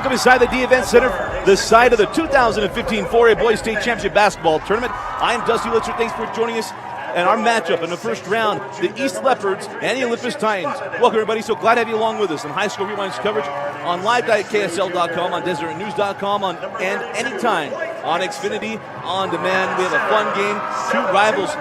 Welcome inside the D-Event Center, the site of the 2015 4A Boys State Championship Basketball Tournament. I'm Dusty Litzer. Thanks for joining us. And our matchup in the first round, the East Leopards and the Olympus Titans. Welcome, everybody. So glad to have you along with us on High School Rewind's coverage on live.ksl.com, on desertnews.com, and anytime on Xfinity On Demand. We have a fun game. Two rivals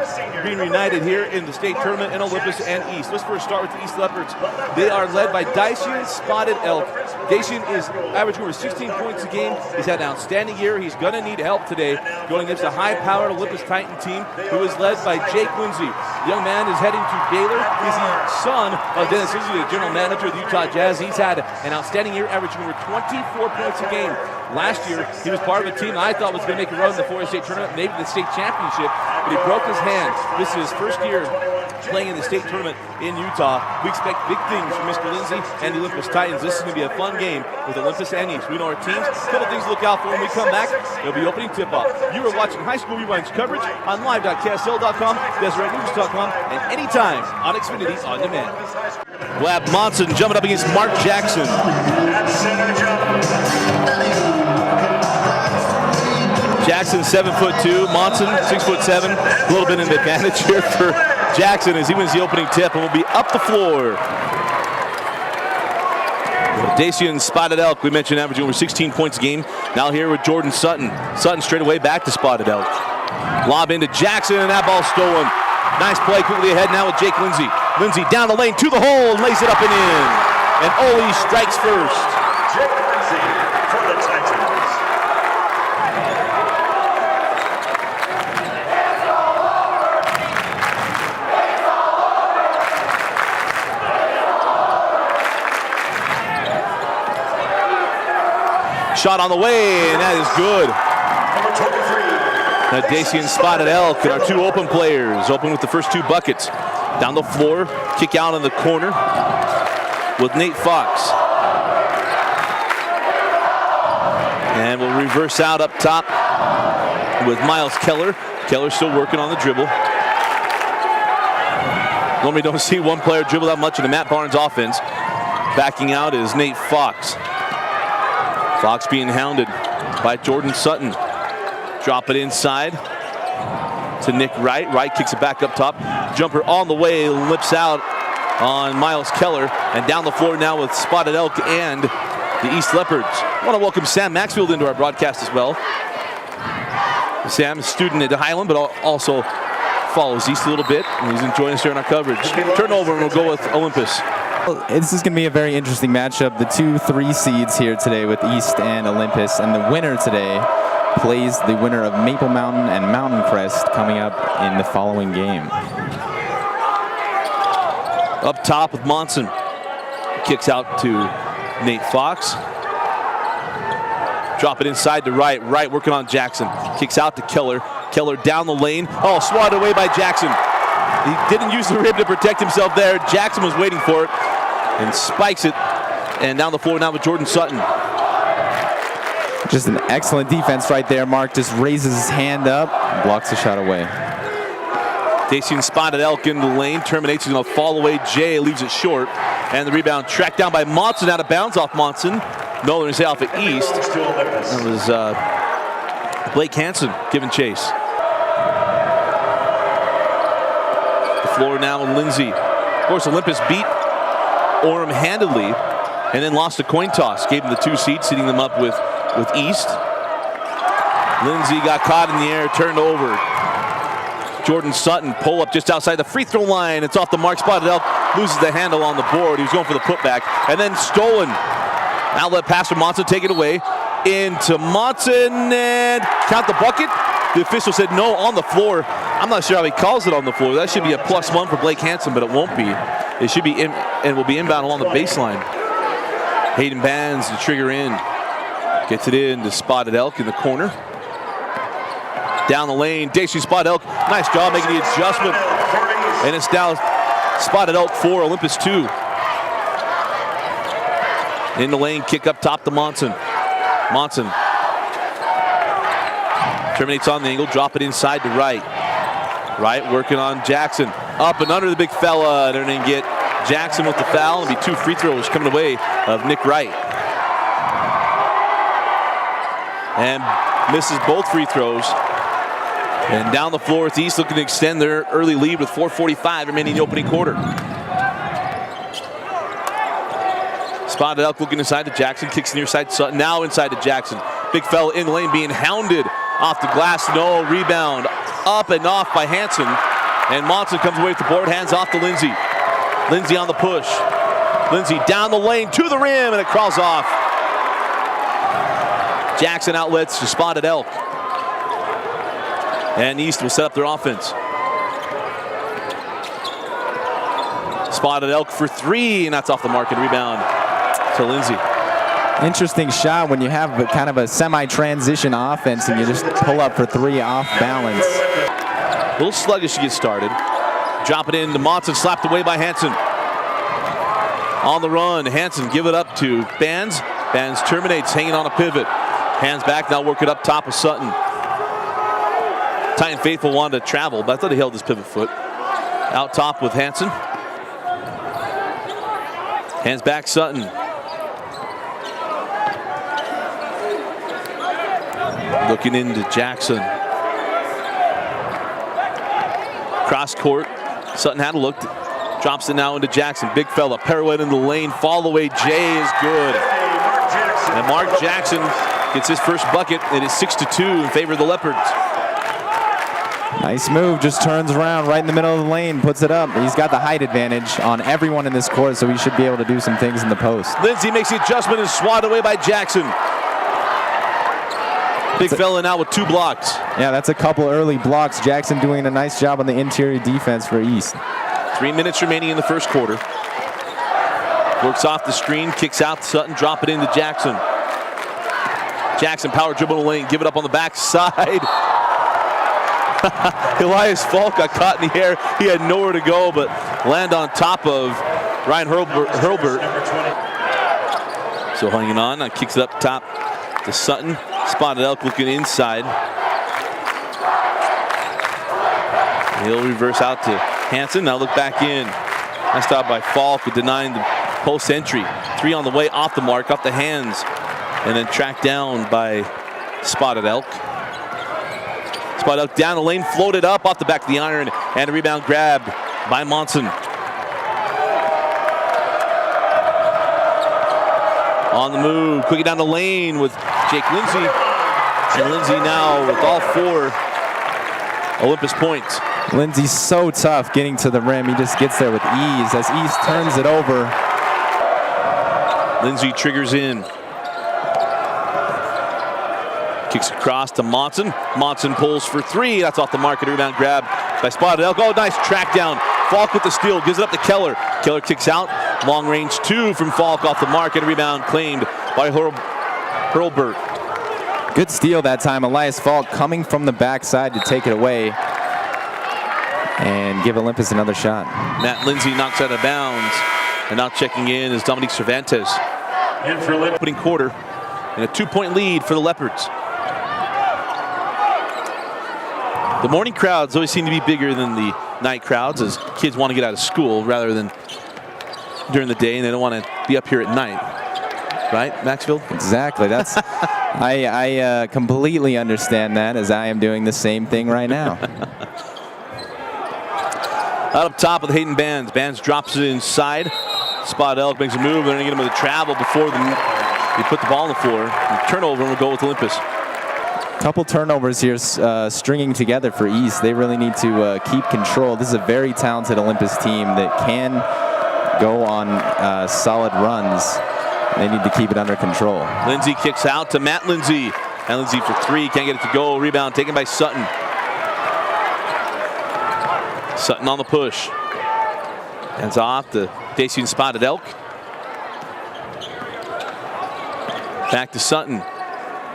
being reunited here in the state tournament in Olympus and East. Let's first start with the East Leopards. They are led by Dacian Spotted Elk. Dacian is averaging over 16 points a game. He's had an outstanding year. He's going to need help today going against a high-powered Olympus Titan team who is led by Jake Lindsay. The young man is heading to Baylor. He's the son of Dennis Lindsay, the general manager of the Utah Jazz. He's had an outstanding year, averaging over 24 points a game. Last year, he was part of a team that I thought was going to make a run in the 4A state tournament, maybe the state championship, but he broke his hand. This is his first year playing in the state tournament in Utah. We expect big things from Mr. Lindsay and the Olympus Titans. This is going to be a fun game with Olympus and East. We know our teams. A couple things to look out for when we come back. There'll be opening tip-off. You are watching High School Rewind's coverage on live.ksl.com, desertnews.com, and anytime on Xfinity On Demand. We'll have Monson jumping up against Mark Jackson. Jackson 7'2", Monson 6'7". A little bit of an advantage here for Jackson as he wins the opening tip and will be up the floor. Dacian Spotted Elk, we mentioned, averaging over 16 points a game. Now here with Jordan Sutton. Sutton straight away back to Spotted Elk. Lob into Jackson and that ball stolen. Nice play quickly ahead now with Jake Lindsay. Lindsay down the lane to the hole and lays it up and in. And Ole strikes first. Jake Lindsay for the Titans. Shot on the way, and that is good. Number 23. Now Dacian Spotted Elk and our two open players, open with the first two buckets. Down the floor, kick out in the corner with Nate Fox. And we'll reverse out up top with Miles Keller. Keller still working on the dribble. Normally don't see one player dribble that much in the Matt Barnes offense. Backing out is Nate Fox. Fox being hounded by Jordan Sutton. Drop it inside to Nick Wright. Wright kicks it back up top. Jumper on the way, lips out on Miles Keller. And down the floor now with Spotted Elk and the East Leopards. I want to welcome Sam Maxfield into our broadcast as well. Sam is a student at Highland, but also follows East a little bit. And he's enjoying us here in our coverage. Turnover, and we'll go with Olympus. This is going to be a very interesting matchup. The 2-3 seeds here today with East and Olympus, and the winner today plays the winner of Maple Mountain and Mountain Crest coming up in the following game. Up top with Monson. Kicks out to Nate Fox. Drop it inside to Wright. Wright working on Jackson. Kicks out to Keller. Keller down the lane. Oh, swatted away by Jackson. He didn't use the rib to protect himself there. Jackson was waiting for it and spikes it. And down the floor now with Jordan Sutton. Just an excellent defense right there. Mark just raises his hand up, blocks the shot away. Dacian Spotted Elk in the lane. Terminates, he's going to fall away. Jay leaves it short. And the rebound tracked down by Monson, out of bounds off Monson. No, there's off at East. That was Blake Hansen giving chase. Floor now with Lindsay. Of course, Olympus beat Orem handedly and then lost a coin toss. Gave them the 2 seed, seating them up with East. Lindsay got caught in the air, turned over. Jordan Sutton pull up just outside the free throw line. It's off the mark. Spotted Elk loses the handle on the board. He was going for the putback and then stolen. Outlet pass from Monson, take it away. Into Monson and count the bucket. The official said no on the floor. I'm not sure how he calls it on the floor. That should be a +1 for Blake Hansen, but it won't be. It should be in, and will be inbound along the baseline. Hayden Bands to trigger in. Gets it in to Spotted Elk in the corner. Down the lane, Dacian Spotted Elk. Nice job making the adjustment. And it's now Spotted Elk 4, Olympus 2. In the lane, kick up top to Monson. Monson terminates on the angle, drop it inside to Wright. Wright working on Jackson. Up and under the big fella, and then get Jackson with the foul. It'll be 2 free throws coming away of Nick Wright. and misses both free throws. And down the floor, it's East looking to extend their early lead with 4:45 remaining in the opening quarter. Spotted Elk looking inside to Jackson, kicks near side to Sutton, now inside to Jackson. Big fella in the lane being hounded off the glass, no rebound, up and off by Hansen. And Monson comes away with the board, hands off to Lindsay. Lindsay on the push. Lindsay down the lane to the rim, and it crawls off. Jackson outlets to Spotted Elk. And East will set up their offense. Spotted Elk for three, and that's off the mark, and rebound to Lindsay. Interesting shot when you have kind of a semi-transition offense and you just pull up for three off balance. A little sluggish to get started. Drop it in to Monson, slapped away by Hansen. On the run, Hansen give it up to Bands. Bands terminates, hanging on a pivot. Hands back, now work it up top of Sutton. Titan faithful wanted to travel, but I thought he held his pivot foot. Out top with Hansen. Hands back, Sutton. Looking into Jackson. Cross court. Sutton had a look. Drops it now into Jackson. Big fella. Pirouette in the lane. Fall away. Jay is good. And Mark Jackson gets his first bucket. It is 6-2 in favor of the Leopards. Nice move. Just turns around right in the middle of the lane. Puts it up. He's got the height advantage on everyone in this court, so he should be able to do some things in the post. Lindsay makes the adjustment and swatted away by Jackson. Big fella now with 2 blocks. Yeah, that's a couple early blocks. Jackson doing a nice job on the interior defense for East. 3 minutes remaining in the first quarter. Works off the screen, kicks out to Sutton, drop it into Jackson. Jackson power dribble in the lane, give it up on the backside. Elias Falk got caught in the air. He had nowhere to go but land on top of Ryan Hurlbert. So hanging on, kicks it up top to Sutton. Spotted Elk looking inside. He'll reverse out to Hansen. Now look back in. Nice stop by Falk, denying the post entry. 3 on the way, off the mark, off the hands, and then tracked down by Spotted Elk. Spotted Elk down the lane, floated up off the back of the iron, and a rebound grabbed by Monson. On the move, quickly down the lane with Jake Lindsay. And Lindsay now with all 4 Olympus points. Lindsay's so tough getting to the rim. He just gets there with ease as East turns it over. Lindsay triggers in. Kicks across to Monson. Monson pulls for 3. That's off the mark. A rebound grab by Spotted Elk. Oh, nice track down. Falk with the steal. Gives it up to Keller. Keller kicks out. Long range 2 from Falk off the mark. And a rebound claimed by Hurlbert. Good steal that time. Elias Falk coming from the backside to take it away and give Olympus another shot. Matt Lindsay knocks out of bounds. And now checking in is Dominique Cervantes. In for opening quarter. And a 2-point lead for the Leopards. The morning crowds always seem to be bigger than the night crowds as kids want to get out of school rather than during the day, and they don't want to be up here at night. Right, Maxfield? Exactly. That's I completely understand that, as I am doing the same thing right now. Out up top with Hayden Bands. Bands drops it inside. Spotted Elk makes a move. They're going to get him with a travel before they put the ball on the floor. And turnover, and we'll go with Olympus. Couple turnovers here stringing together for East. They really need to keep control. This is a very talented Olympus team that can go on solid runs. They need to keep it under control. Lindsay kicks out to Matt Lindsay. And Lindsay for 3, can't get it to go. Rebound taken by Sutton. Sutton on the push. Hands off to Dacian Spotted Elk. Back to Sutton.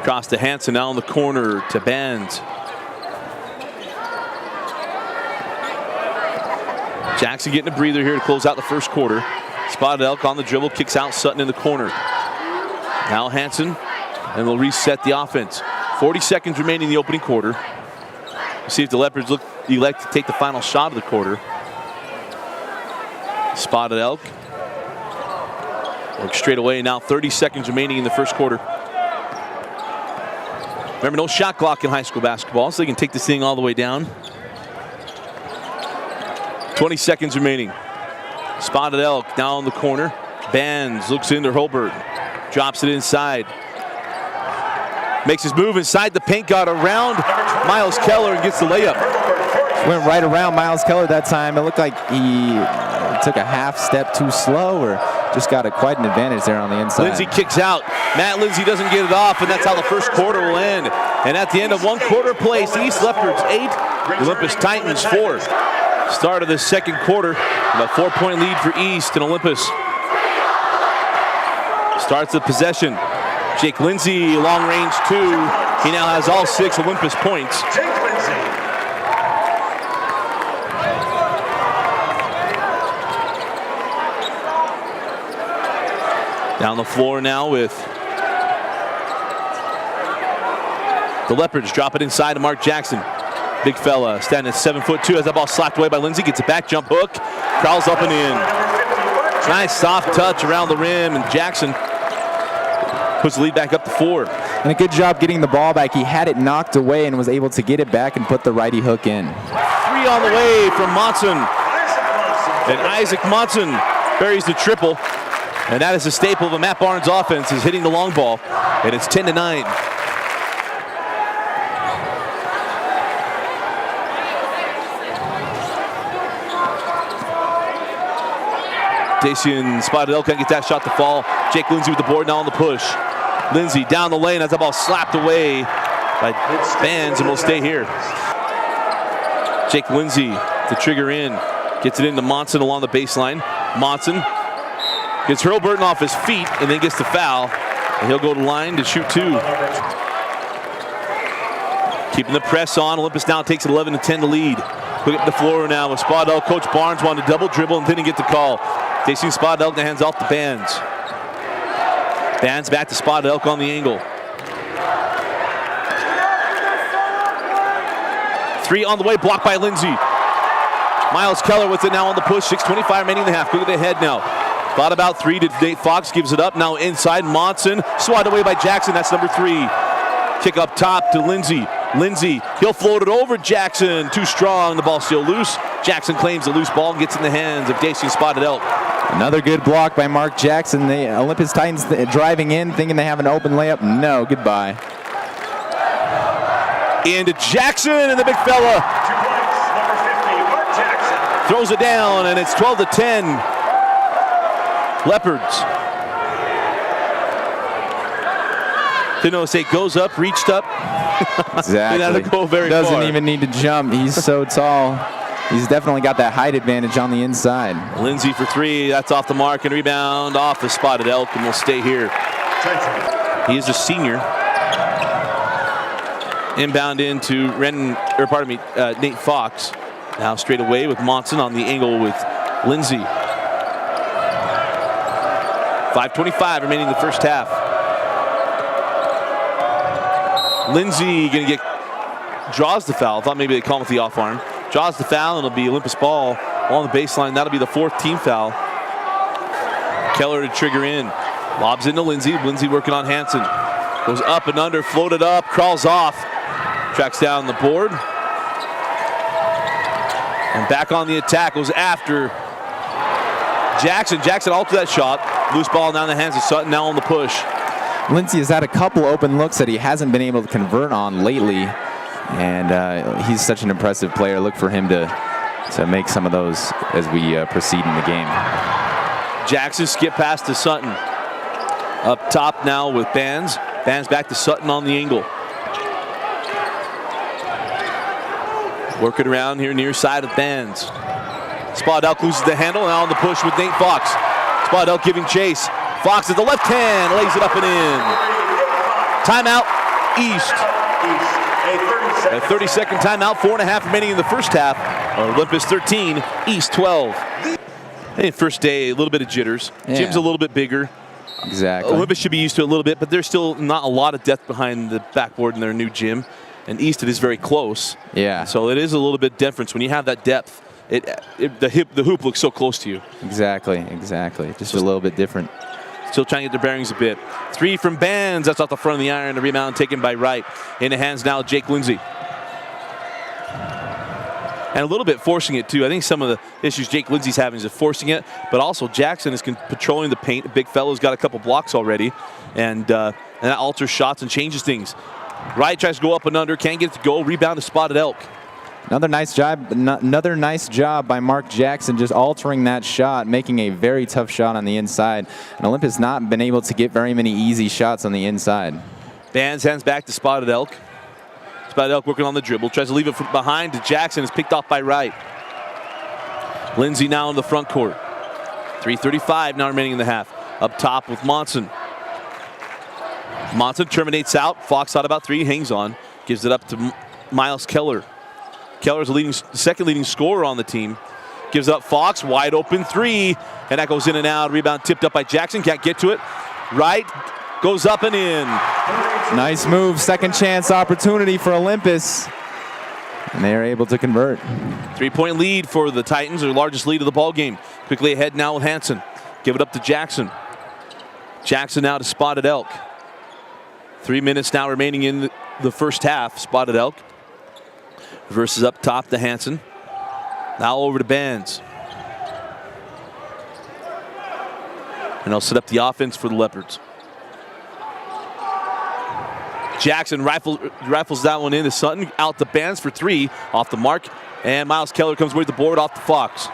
Across to Hansen, now in the corner to Bands. Jackson getting a breather here to close out the first quarter. Spotted Elk on the dribble, kicks out Sutton in the corner. Now Hansen, and we'll reset the offense. 40 seconds remaining in the opening quarter. We'll see if the Leopards elect to take the final shot of the quarter. Spotted Elk. Work straight away now, 30 seconds remaining in the first quarter. Remember, no shot clock in high school basketball, so they can take this thing all the way down. 20 seconds remaining. Spotted Elk down the corner. Bands looks into Holbert. Drops it inside. Makes his move inside the paint, got around Miles Keller and gets the layup. Went right around Miles Keller that time. It looked like he took a half step too slow or just got quite an advantage there on the inside. Lindsay kicks out. Matt Lindsay doesn't get it off, and that's how the first quarter will end. And at the end of one quarter place, East Leopards 8, Olympus Titans 4. Start of the second quarter, a 4-point lead for East and Olympus. Starts the possession. Jake Lindsay, long range 2. He now has all 6 Olympus points. Jake Lindsay. Down the floor now with the Leopards. Drop it inside to Mark Jackson. Big fella, standing at 7'2", has that ball slapped away by Lindsay. Gets it back, jump hook, crawls up and in. Nice soft touch around the rim, and Jackson puts the lead back up to 4. And a good job getting the ball back. He had it knocked away and was able to get it back and put the righty hook in. 3 on the way from Monson. And Isaac Monson buries the triple. And that is a staple of a Matt Barnes offense, is hitting the long ball. And it's 10-9. Dacian Spotted Elk can't get that shot to fall. Jake Lindsay with the board now on the push. Lindsay down the lane, has that ball slapped away by Bands and will stay here. Jake Lindsay, the trigger in, gets it into Monson along the baseline. Monson gets Hurlburton off his feet and then gets the foul. And he'll go to the line to shoot 2. Keeping the press on, Olympus now takes 11-10 to lead. Look at the floor now with Spotted Elk. Coach Barnes wanted to double dribble and didn't get the call. They see Spotted Elk, the hands off the Bands. Bands back to Spotted Elk on the angle. 3 on the way, blocked by Lindsay. Miles Keller with it now on the push. 6:25 remaining in the half. Look at the head now. Thought about 3 to Nate Fox, gives it up. Now inside, Monson, swatted away by Jackson. That's number 3. Kick up top to Lindsay. Lindsay, he'll float it over Jackson. Too strong, the ball still loose. Jackson claims the loose ball and gets in the hands of Dacian Spotted Elk. Another good block by Mark Jackson. The Olympus Titans driving in, thinking they have an open layup. No, goodbye. Into Jackson, and the big fella 2 points, number 50, Mark Jackson. throws it down, and it's 12-10. Leopards. Didn't know, say goes up, reached up. Exactly. Didn't go very Doesn't far. even need to jump. He's so tall. He's definitely got that height advantage on the inside. Lindsay for 3. That's off the mark, and rebound off the Spotted Elk, and will stay here. He is a senior. Inbound into Nate Fox. Now straight away with Monson on the angle with Lindsay. 5:25 remaining in the first half. Lindsay gonna draws the foul. Thought maybe they call him with the off arm. Draws the foul, and it'll be Olympus ball on the baseline. That'll be the 4th team foul. Keller to trigger in. Lobs into Lindsay. Lindsay working on Hansen. Goes up and under, floated up, crawls off. Tracks down the board. And back on the attack, goes after Jackson. Jackson altered that shot. Loose ball down the hands of Sutton, now on the push. Lindsay has had a couple open looks that he hasn't been able to convert on lately. And he's such an impressive player. Look for him to make some of those as we proceed in the game. Jackson skip pass to Sutton. Up top now with Bands. Bands back to Sutton on the angle. Working around here near side of Bands. Spotted Elk loses the handle, now on the push with Nate Fox. Spotted Elk giving chase. Fox at the left hand, lays it up and in. Timeout, East. A 30-second timeout, 4.5 remaining in the first half. Olympus 13, East 12. Hey, first day, a little bit of jitters. Yeah. Gym's a little bit bigger. Exactly. Olympus should be used to it a little bit, but there's still not a lot of depth behind the backboard in their new gym. And East, it is very close. Yeah. So it is a little bit different when you have that depth. The hoop looks so close to you. Exactly. Just a little bit different. Still trying to get their bearings a bit. 3 from Bands. That's off the front of the iron. The rebound taken by Wright. In the hands now of Jake Lindsay. And a little bit forcing it, too. I think some of the issues Jake Lindsay's having is forcing it, but also Jackson is patrolling the paint. The big fellow's got a couple blocks already, and that alters shots and changes things. Wright tries to go up and under, can't get it to go. Rebound to Spotted Elk. Another nice job by Mark Jackson, just altering that shot, making a very tough shot on the inside. And Olympus not been able to get very many easy shots on the inside. Bands hands back to Spotted Elk. Spotted Elk working on the dribble, tries to leave it from behind to Jackson, is picked off by Wright. Lindsay now in the front court. 3:35 now remaining in the half. Up top with Monson. Monson terminates out. Fox thought about 3, hangs on, gives it up to Miles Keller. Keller's the second leading scorer on the team. Gives up Fox, wide open 3, and that goes in and out. Rebound tipped up by Jackson, can't get to it. Wright goes up and in. Nice move, second chance opportunity for Olympus. And they are able to convert. 3-point lead for the Titans, their largest lead of the ball game. Quickly ahead now with Hansen. Give it up to Jackson. Jackson now to Spotted Elk. 3 minutes now remaining in the first half. Spotted Elk versus up top to Hansen. Now over to Bands. And they'll set up the offense for the Leopards. Jackson rifles that one into Sutton. Out to Bands for 3. Off the mark. And Miles Keller comes with the board off the Fox.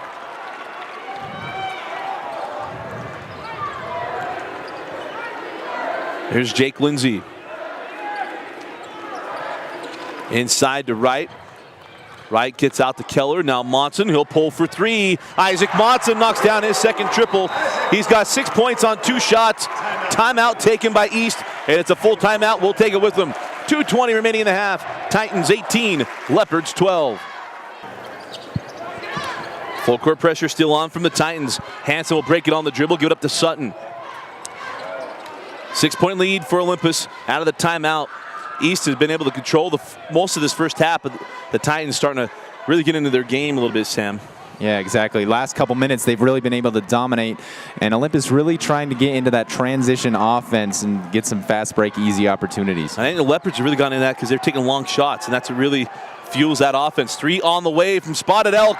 Here's Jake Lindsay. Inside to Wright. Wright gets out to Keller. Now Monson, he'll pull for 3. Isaac Monson knocks down his second triple. He's got 6 points on 2 shots. Timeout taken by East, and it's a full timeout. We'll take it with them. 2:20 remaining in the half. Titans 18, Leopards 12. Full court pressure still on from the Titans. Hansen will break it on the dribble, give it up to Sutton. 6-point lead for Olympus out of the timeout. East has been able to control most of this first half, but the Titans starting to really get into their game a little bit, Sam. Yeah, exactly. Last couple minutes, they've really been able to dominate, and Olympus really trying to get into that transition offense and get some fast break, easy opportunities. I think the Leopards have really gone into that because they're taking long shots, and that's what really fuels that offense. 3 on the way from Spotted Elk.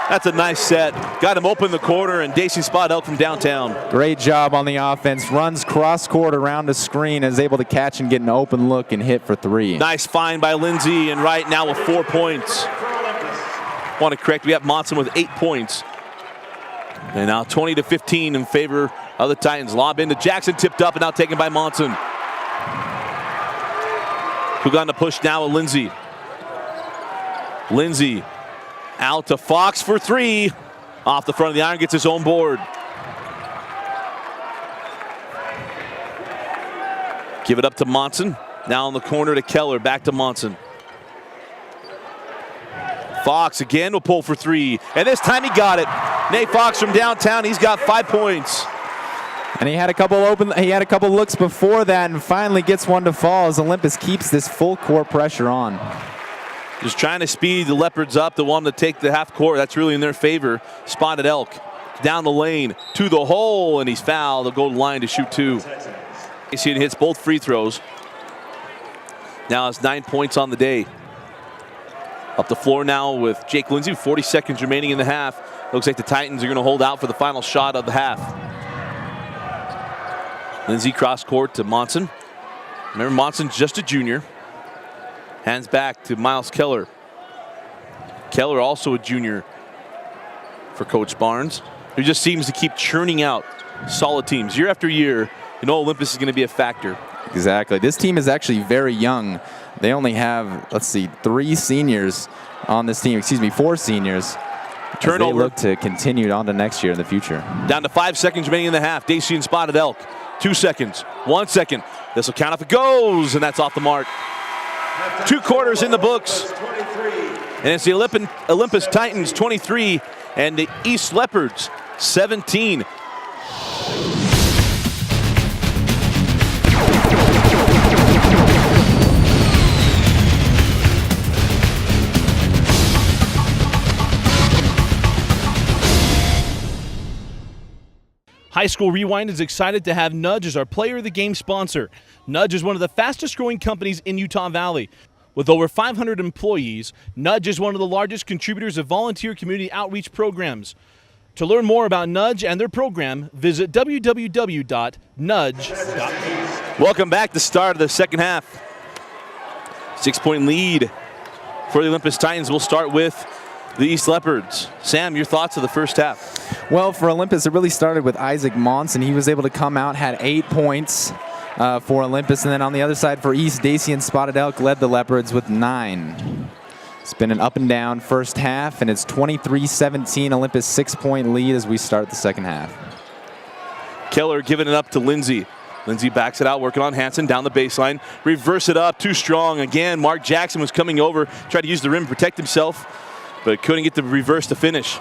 That's a nice set. Got him open the corner, and Dacey Spotted Elk from downtown. Great job on the offense. Runs cross court around the screen, is able to catch and get an open look and hit for 3. Nice find by Lindsay, and Wright now with 4 points. Want to correct, we have Monson with 8 points. And now 20-15 in favor of the Titans. Lob into Jackson, tipped up and now taken by Monson. Who got to push now with Lindsay. Lindsay out to Fox for 3. Off the front of the iron, gets his own board. Give it up to Monson. Now in the corner to Keller, back to Monson. Fox again will pull for 3, and this time he got it. Nate Fox from downtown, he's got 5 points. And he had a couple looks before that, and finally gets one to fall as Olympus keeps this full court pressure on. Just trying to speed the Leopards up, the one to take the half court. That's really in their favor. Spotted Elk down the lane to the hole, and he's fouled. They'll go to the line to shoot 2. You see it hits both free throws. Now it's 9 points on the day. Up the floor now with Jake Lindsay, 40 seconds remaining in the half. Looks like the Titans are going to hold out for the final shot of the half. Lindsay cross court to Monson. Remember, Monson's just a junior. Hands back to Miles Keller. Keller also a junior for Coach Barnes, who just seems to keep churning out solid teams. Year after year, you know Olympus is going to be a factor. Exactly. This team is actually very young. They only have, 3 seniors on this team. 4 seniors. Turnover. They look to continue on to next year in the future. Down to 5 seconds remaining in the half. Dacey and Spotted Elk. 2 seconds. 1 second. This will count if it goes, and that's off the mark. 2 quarters in the books. And it's the Olympus Titans 23 and the East Leopards 17. High School Rewind is excited to have Nudge as our Player of the Game sponsor. Nudge is one of the fastest growing companies in Utah Valley. With over 500 employees, Nudge is one of the largest contributors of volunteer community outreach programs. To learn more about Nudge and their program, visit www.nudge.com. Welcome back to the start of the second half. 6-point lead for the Olympus Titans. We'll start with the East Leopards. Sam, your thoughts of the first half? Well, for Olympus, it really started with Isaac Monson. He was able to come out, had 8 points for Olympus. And then on the other side for East, Dacian Spotted Elk led the Leopards with 9. It's been an up and down first half, and it's 23-17, Olympus 6-point lead as we start the second half. Keller giving it up to Lindsay. Lindsay backs it out, working on Hansen down the baseline. Reverse it up, too strong. Again, Mark Jackson was coming over, tried to use the rim to protect himself, but couldn't get the reverse to finish.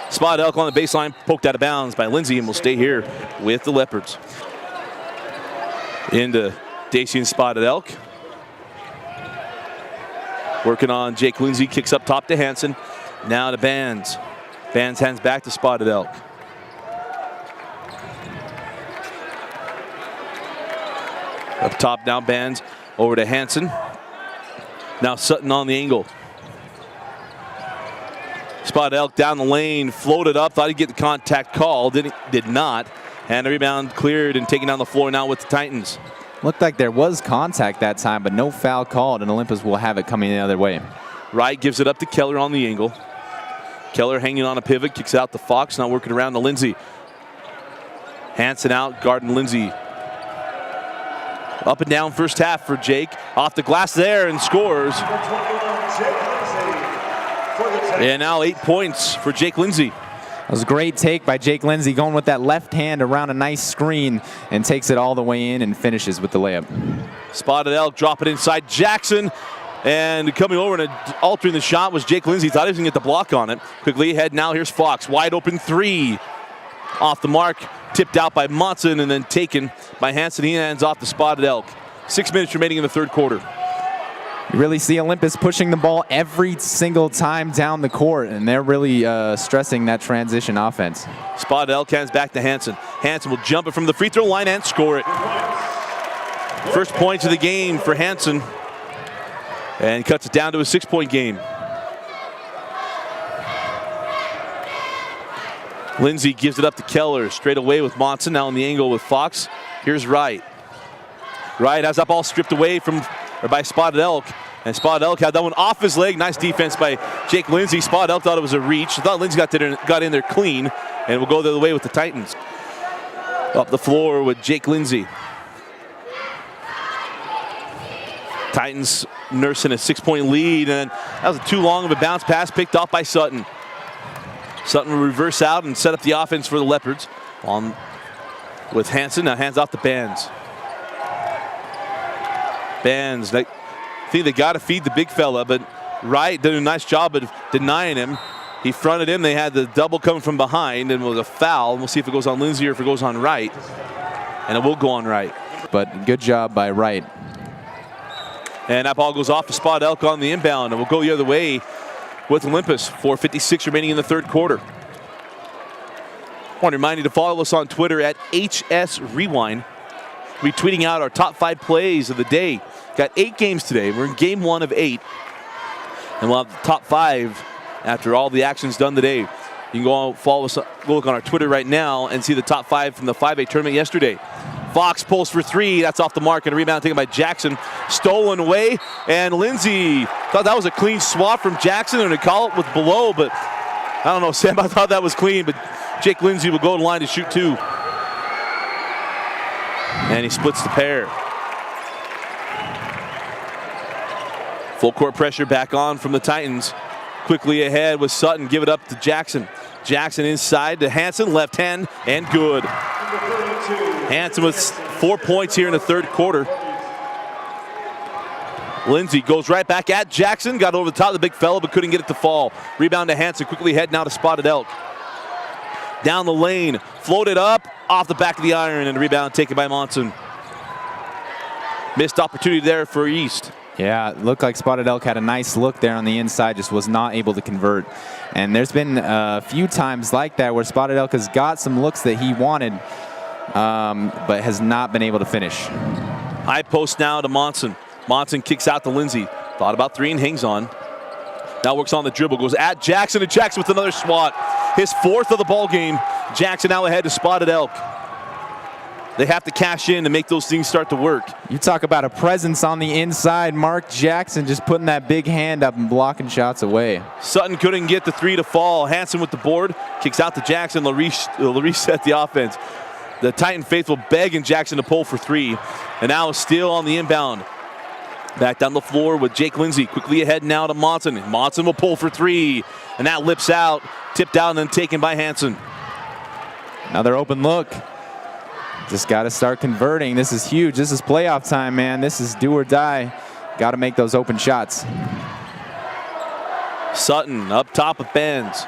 Spotted Elk on the baseline, poked out of bounds by Lindsay, and will stay here with the Leopards. Into Dacian Spotted Elk. Working on Jake Lindsay, kicks up top to Hansen. Now to Bands. Bands hands back to Spotted Elk. Up top now Bands, over to Hansen. Now Sutton on the angle. Spotted Elk down the lane, floated up, thought he'd get the contact call, did not. And the rebound cleared and taken down the floor now with the Titans. Looked like there was contact that time, but no foul called, and Olympus will have it coming the other way. Wright gives it up to Keller on the angle. Keller hanging on a pivot, kicks out to Fox, now working around to Lindsay. Hansen out, guarding Lindsay. Up and down first half for Jake. Off the glass there and scores. And now 8 points for Jake Lindsay. That was a great take by Jake Lindsay, going with that left hand around a nice screen and takes it all the way in and finishes with the layup. Spotted Elk drop it inside Jackson, and coming over and altering the shot was Jake Lindsay. Thought he was going to get the block on it. Quickly ahead now, here's Fox. Wide open 3. Off the mark, tipped out by Monson and then taken by Hansen. He hands off to Spotted Elk. 6 minutes remaining in the third quarter. You really see Olympus pushing the ball every single time down the court, and they're really stressing that transition offense. Spotted Elk hands back to Hansen. Hansen will jump it from the free throw line and score it. First points of the game for Hansen, and cuts it down to a 6-point game. Lindsay gives it up to Keller, straight away with Monson, now on the angle with Fox. Here's Wright. Wright has that ball stripped away by Spotted Elk, and Spotted Elk had that one off his leg. Nice defense by Jake Lindsay. Spotted Elk thought it was a reach. I thought Lindsay got in there clean, and will go the other way with the Titans. Up the floor with Jake Lindsay. Titans nursing a 6-point lead, and that was too long of a bounce pass picked off by Sutton. Sutton will reverse out and set up the offense for the Leopards. On with Hansen, now hands off the Bands. Bands, I think they got to feed the big fella, but Wright did a nice job of denying him. He fronted him. They had the double coming from behind, and it was a foul. We'll see if it goes on Lindsay or if it goes on Wright. And it will go on Wright. But good job by Wright. And that ball goes off to Spotted Elk on the inbound, and will go the other way with Olympus. 4:56 remaining in the third quarter. I want to remind you to follow us on Twitter at HS Rewind. We'll be tweeting out our top 5 plays of the day. Got 8 games today. We're in game 1 of 8. And we'll have the top 5 after all the action's done today. You can go follow us, go look on our Twitter right now and see the top 5 from the 5A tournament yesterday. Fox pulls for 3. That's off the mark, and a rebound taken by Jackson. Stolen away, and Lindsay thought that was a clean swat from Jackson, and to call it with below, but I don't know, Sam, I thought that was clean, but Jake Lindsay will go to the line to shoot 2. And he splits the pair. Full court pressure back on from the Titans. Quickly ahead with Sutton, give it up to Jackson. Jackson inside to Hansen, left hand, and good. Hansen with 4 points here in the third quarter. Lindsay goes right back at Jackson, got over the top of the big fella, but couldn't get it to fall. Rebound to Hansen, quickly head now to Spotted Elk. Down the lane, floated up, off the back of the iron, and a rebound taken by Monson. Missed opportunity there for East. Yeah, it looked like Spotted Elk had a nice look there on the inside, just was not able to convert. And there's been a few times like that where Spotted Elk has got some looks that he wanted, but has not been able to finish. High post now to Monson. Monson kicks out to Lindsay. Thought about three and hangs on. Now works on the dribble, goes at Jackson, and Jackson with another swat. His fourth of the ball game. Jackson now ahead to Spotted Elk. They have to cash in to make those things start to work. You talk about a presence on the inside. Mark Jackson just putting that big hand up and blocking shots away. Sutton couldn't get the three to fall. Hanson with the board, kicks out to Jackson. Larice set the offense. The Titan faithful begging Jackson to pull for three. And now Steele on the inbound. Back down the floor with Jake Lindsay. Quickly ahead now to Monson. Monson will pull for three. And that lips out. Tipped out and then taken by Hanson. Another open look. Just got to start converting. This is huge. This is playoff time, man. This is do or die. Got to make those open shots. Sutton up top of Benz.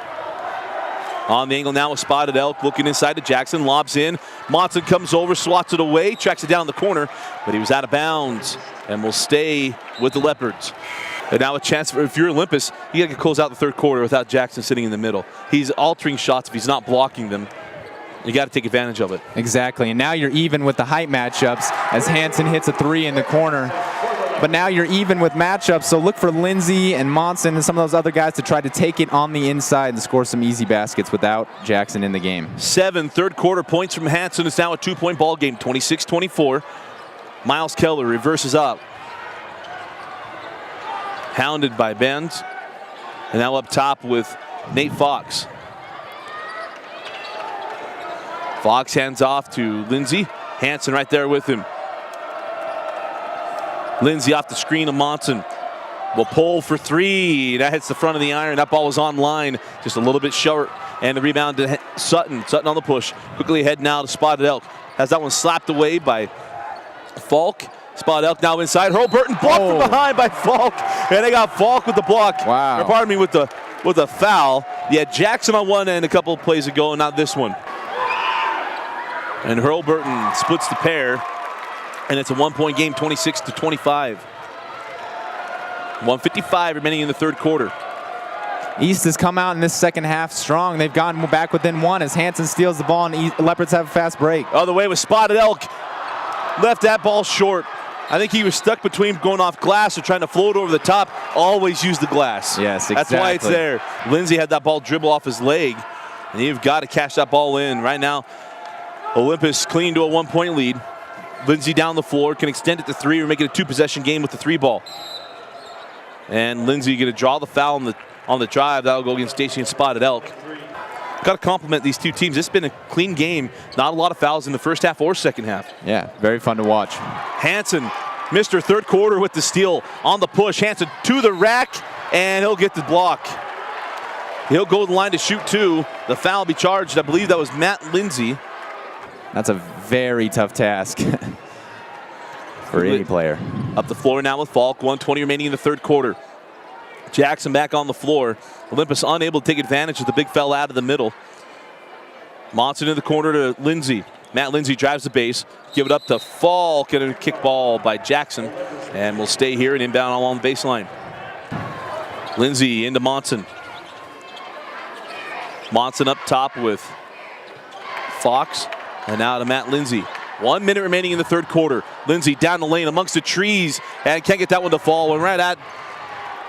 On the angle now with Spotted Elk, looking inside to Jackson, lobs in. Monson comes over, swats it away, tracks it down the corner, but he was out of bounds and will stay with the Leopards. And now a chance for, if you're Olympus, you got to close out the third quarter without Jackson sitting in the middle. He's altering shots if he's not blocking them. You got to take advantage of it. Exactly, and now you're even with the height matchups as Hanson hits a three in the corner. But now you're even with matchups, so look for Lindsay and Monson and some of those other guys to try to take it on the inside and score some easy baskets without Jackson in the game. 7 third quarter points from Hanson. It's now a 2-point ball game, 26-24. Miles Keller reverses up. Hounded by Benz. And now up top with Nate Fox. Fox hands off to Lindsay. Hanson right there with him. Lindsay off the screen of Monson. Will pull for three. That hits the front of the iron. That ball was on line. Just a little bit short. And the rebound to Sutton. Sutton on the push. Quickly ahead now to Spotted Elk. Has that one slapped away by Falk. Spotted Elk now inside. Hurlburton blocked from behind by Falk. And they got Falk with the block. Wow. Or pardon me, with the foul. Yeah, Jackson on one end a couple of plays ago, and not this one. And Hurlburton splits the pair. And it's a 1-point game, 26-25. 1:55 remaining in the third quarter. East has come out in this second half strong. They've gone back within one as Hanson steals the ball and Leopards have a fast break. Other way with Spotted Elk. Left that ball short. I think he was stuck between going off glass or trying to float over the top. Always use the glass. Yes, exactly. That's why it's there. Lindsay had that ball dribble off his leg. And you've got to cash that ball in. Right now, Olympus clinging to a 1-point lead. Lindsay down the floor, can extend it to three or make it a 2-possession game with the three ball. And Lindsay going to draw the foul on the drive. That'll go against Stacey and Spotted Elk. Got to compliment these two teams. It's been a clean game. Not a lot of fouls in the first half or second half. Yeah, very fun to watch. Hanson, Mr. Third Quarter with the steal on the push. Hanson to the rack, and he'll get the block. He'll go to the line to shoot two. The foul will be charged. I believe that was Matt Lindsay. That's a very tough task for any player. Up the floor now with Falk. 1:20 remaining in the third quarter. Jackson back on the floor. Olympus unable to take advantage of the big fella out of the middle. Monson in the corner to Lindsay. Matt Lindsay drives the base. Give it up to Falk, and a kick ball by Jackson. And we'll stay here and inbound along the baseline. Lindsay into Monson. Monson up top with Fox. And now to Matt Lindsay. 1 minute remaining in the third quarter. Lindsay down the lane amongst the trees and can't get that one to fall. Went right at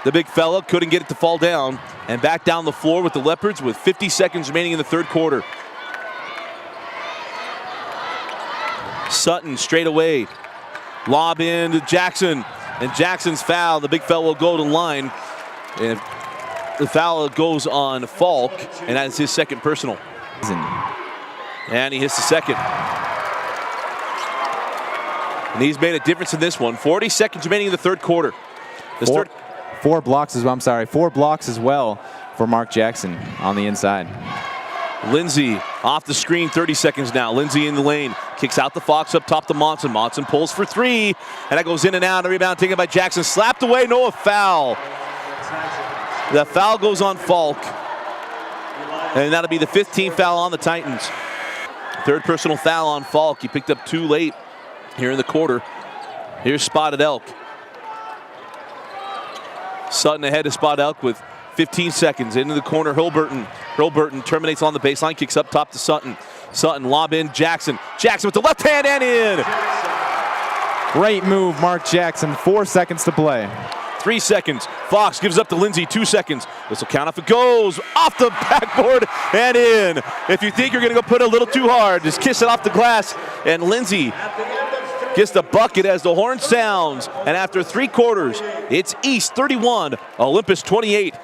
the big fella. Couldn't get it to fall down. And back down the floor with the Leopards with 50 seconds remaining in the third quarter. Sutton straight away. Lob in to Jackson. And Jackson's foul. The big fella will go to the line. And the foul goes on Falk. And that is his second personal. And he hits the second. And he's made a difference in this one. 40 seconds remaining in the third quarter. Four blocks as well for Mark Jackson on the inside. Lindsay off the screen, 30 seconds now. Lindsay in the lane, kicks out the Fox up top to Monson. Monson pulls for three, and that goes in and out. The rebound taken by Jackson, slapped away, no foul. The foul goes on Falk. And that'll be the 15th foul on the Titans. Third personal foul on Falk. He picked up too late here in the quarter. Here's Spotted Elk. Sutton ahead to Spot Elk with 15 seconds. Into the corner, Hurlburton terminates on the baseline, kicks up top to Sutton. Sutton lob in, Jackson. Jackson with the left hand and in. Great move, Mark Jackson. 4 seconds to play. 3 seconds. Fox gives up to Lindsay. 2 seconds. This will count if it goes off the backboard and in. If you think you're going to go put it a little too hard, just kiss it off the glass. And Lindsay gets the bucket as the horn sounds. And after 3 quarters, it's East 31, Olympus 28.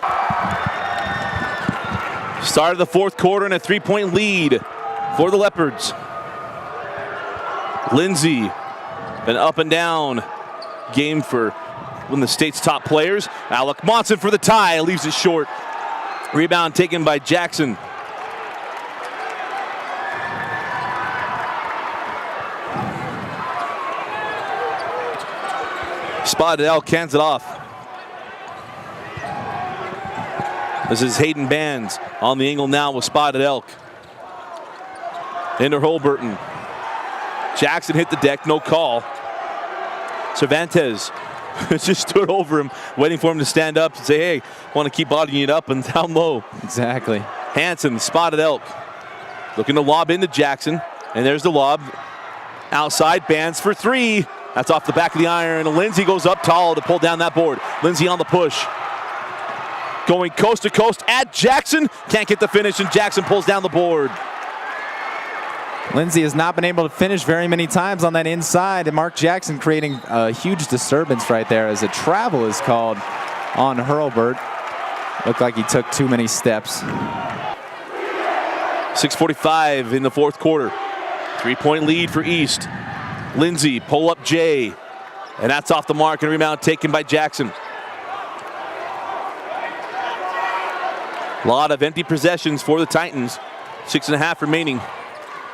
Start of the 4th quarter and a 3-point lead for the Leopards. Lindsay, an up and down game for one of the state's top players. Alec Monson for the tie, leaves it short. Rebound taken by Jackson. Spotted Elk hands it off. This is Hayden Bands on the angle now with Spotted Elk. Into Hurlburton. Jackson hit the deck, no call. Cervantes just stood over him, waiting for him to stand up and say, hey, want to keep bodying it up and down low. Exactly. Hanson, Spotted Elk, looking to lob into Jackson. And there's the lob. Outside, Bands for 3. That's off the back of the iron. Lindsay goes up tall to pull down that board. Lindsay on the push. Going coast to coast at Jackson. Can't get the finish, and Jackson pulls down the board. Lindsay has not been able to finish very many times on that inside, and Mark Jackson creating a huge disturbance right there as a travel is called on Hurlburt. Looked like he took too many steps. 6:45 in the 4th quarter. 3-point lead for East. Lindsay, pull up Jay, and that's off the mark, and rebound taken by Jackson. A lot of empty possessions for the Titans. 6.5 remaining.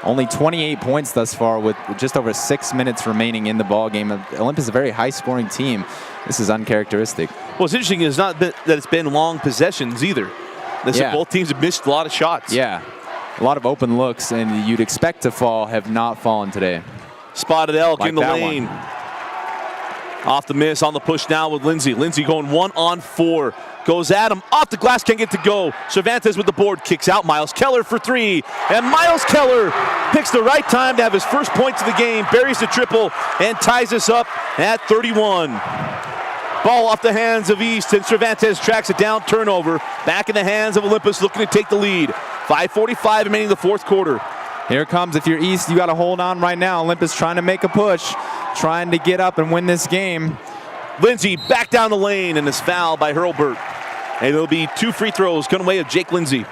Only 28 points thus far with just over 6 minutes remaining in the ball game. Olympus is a very high-scoring team. This is uncharacteristic. What's interesting is not that it's been long possessions either. Both teams have missed a lot of shots. Yeah, a lot of open looks, and you'd expect to fall have not fallen today. Spotted Elk like in the lane. Off the miss, on the push now with Lindsay. Lindsay going 1-on-4. Goes at him, off the glass, can't get to go. Cervantes with the board, kicks out Miles Keller for 3. And Miles Keller picks the right time to have his first points of the game, buries the triple, and ties us up at 31. Ball off the hands of East, and Cervantes tracks it down, turnover. Back in the hands of Olympus, looking to take the lead. 5:45 remaining in the 4th quarter. Here it comes. If you're East, you got to hold on right now. Olympus trying to make a push, trying to get up and win this game. Lindsay back down the lane, and is fouled by Hurlburt. And it'll be 2 free throws coming away of Jake Lindsay.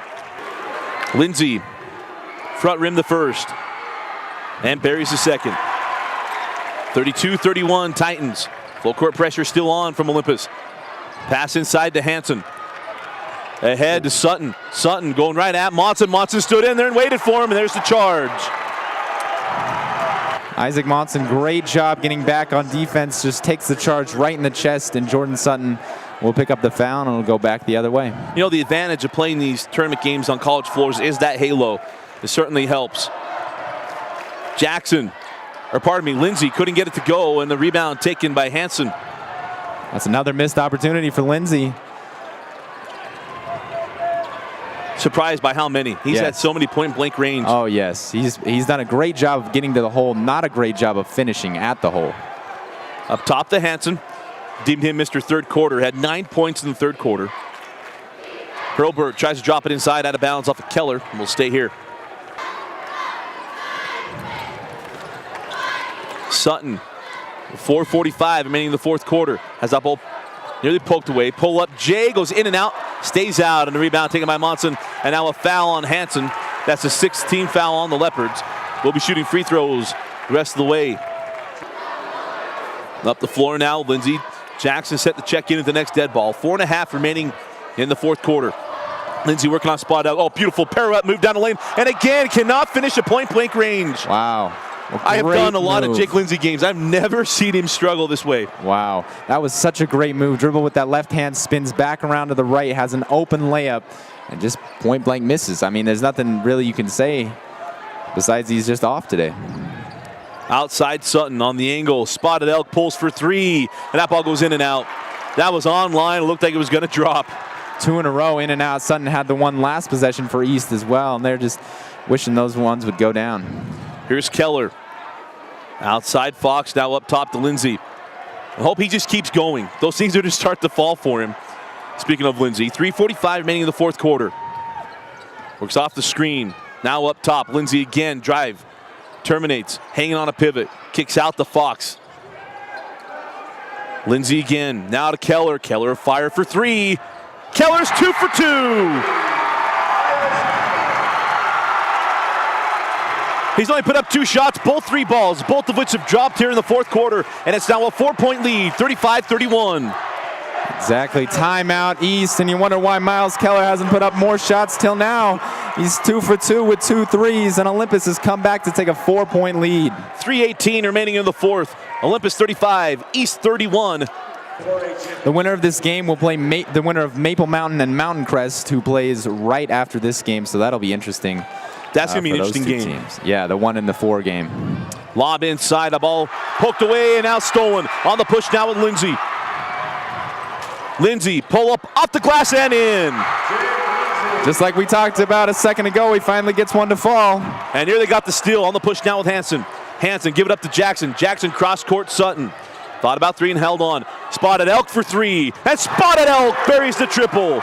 Lindsay, front rim the first, and buries the second. 32-31 Titans. Full court pressure still on from Olympus. Pass inside to Hanson. Ahead to Sutton. Sutton going right at Monson. Monson stood in there and waited for him, and there's the charge. Isaac Monson, great job getting back on defense. Just takes the charge right in the chest, and Jordan Sutton will pick up the foul, and it'll go back the other way. You know, the advantage of playing these tournament games on college floors is that halo. It certainly helps. Lindsay couldn't get it to go, and the rebound taken by Hanson. That's another missed opportunity for Lindsay. Surprised by how many. He's had so many point-blank range. Oh, yes. He's done a great job of getting to the hole, not a great job of finishing at the hole. Up top to Hanson. Deemed him Mr. 3rd quarter. Had 9 points in the 3rd quarter. Hurlburt tries to drop it inside, out of bounds off of Keller, and will stay here. Sutton, 4:45 remaining in the 4th quarter. Has that ball nearly poked away. Pull up, Jay goes in and out, stays out, and the rebound taken by Monson. And now a foul on Hanson. That's a 16th foul on the Leopards. We'll be shooting free throws the rest of the way. Up the floor now, Lindsay. Jackson set the check in at the next dead ball. 4.5 remaining in the 4th quarter. Lindsay working on spot out. Oh, beautiful pirouette move down the lane. And again, cannot finish at point-blank range. Wow. I have done a lot of Jake Lindsay games. I've never seen him struggle this way. Wow. That was such a great move. Dribble with that left hand, spins back around to the right, has an open layup, and just point-blank misses. I mean, there's nothing really you can say besides he's just off today. Outside Sutton on the angle. Spotted Elk pulls for 3, and that ball goes in and out. That was online. It looked like it was going to drop. 2 in a row, in and out. Sutton had the one last possession for East as well, and they're just wishing those ones would go down. Here's Keller. Outside Fox, now up top to Lindsay. I hope he just keeps going. Those things are to start to fall for him. Speaking of Lindsay, 3:45 remaining in the fourth quarter. Works off the screen. Now up top. Lindsay again. Drive. Terminates. Hanging on a pivot. Kicks out to Fox. Lindsay again. Now to Keller. Keller fire for 3. Keller's 2 for 2. He's only put up 2 shots, both 3 balls, both of which have dropped here in the fourth quarter, and it's now a 4-point lead, 35-31. Exactly. Timeout East, and you wonder why Miles Keller hasn't put up more shots till now. He's 2 for 2 with 2 threes, and Olympus has come back to take a 4-point lead. 3:18 remaining in the fourth. Olympus 35, East 31. The winner of this game will play the winner of Maple Mountain and Mountain Crest, who plays right after this game, so that'll be interesting. That's going to be an interesting game. Teams. Yeah, the 1 and the 4 game. Lob inside, the ball poked away and now stolen. On the push now with Lindsay. Lindsay, pull up, off the glass and in. Just like we talked about a second ago, he finally gets one to fall. And here they got the steal on the push now with Hanson. Hanson, give it up to Jackson. Jackson cross court Sutton. Thought about 3 and held on. Spotted Elk for 3. And Spotted Elk buries the triple.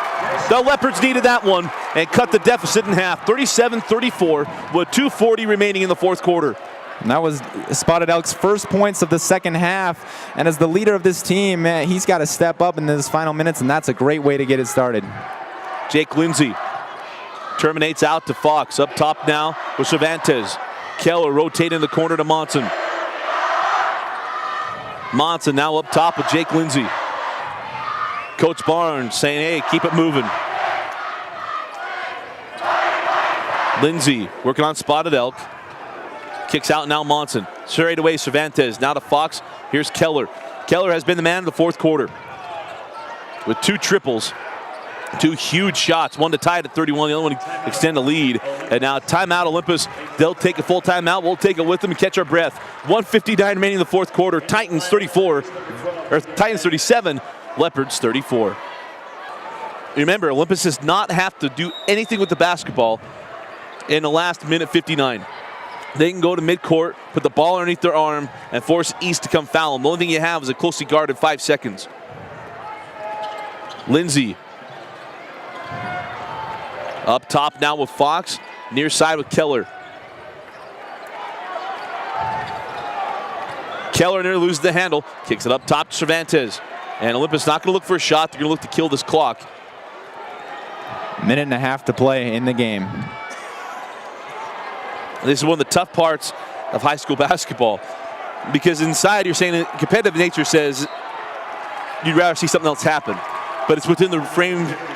The Leopards needed that one and cut the deficit in half. 37-34 with 2:40 remaining in the fourth quarter. And that was Spotted Elk's first points of the second half. And as the leader of this team, he's got to step up in his final minutes, and that's a great way to get it started. Jake Lindsay terminates out to Fox. Up top now with Cervantes. Keller rotating in the corner to Monson. Monson now up top with Jake Lindsay. Coach Barnes saying, hey, keep it moving. Lindsay working on Spotted Elk. Kicks out now Monson. Straight away Cervantes. Now to Fox. Here's Keller. Keller has been the man of the fourth quarter with 2 triples. 2 huge shots. One to tie it at 31. The other one to extend the lead. And now timeout Olympus. They'll take a full timeout. We'll take it with them and catch our breath. 1:59 remaining in the fourth quarter. Titans 37. Leopards 34. Remember, Olympus does not have to do anything with the basketball in the last minute 59. They can go to midcourt, put the ball underneath their arm, and force East to come foul them. The only thing you have is a closely guarded 5 seconds. Lindsay. Up top now with Fox. Near side with Keller. Keller nearly loses the handle. Kicks it up top to Cervantes. And Olympus not going to look for a shot. They're going to look to kill this clock. Minute and a half to play in the game. This is one of the tough parts of high school basketball. Because inside you're saying competitive nature says you'd rather see something else happen. But it's within the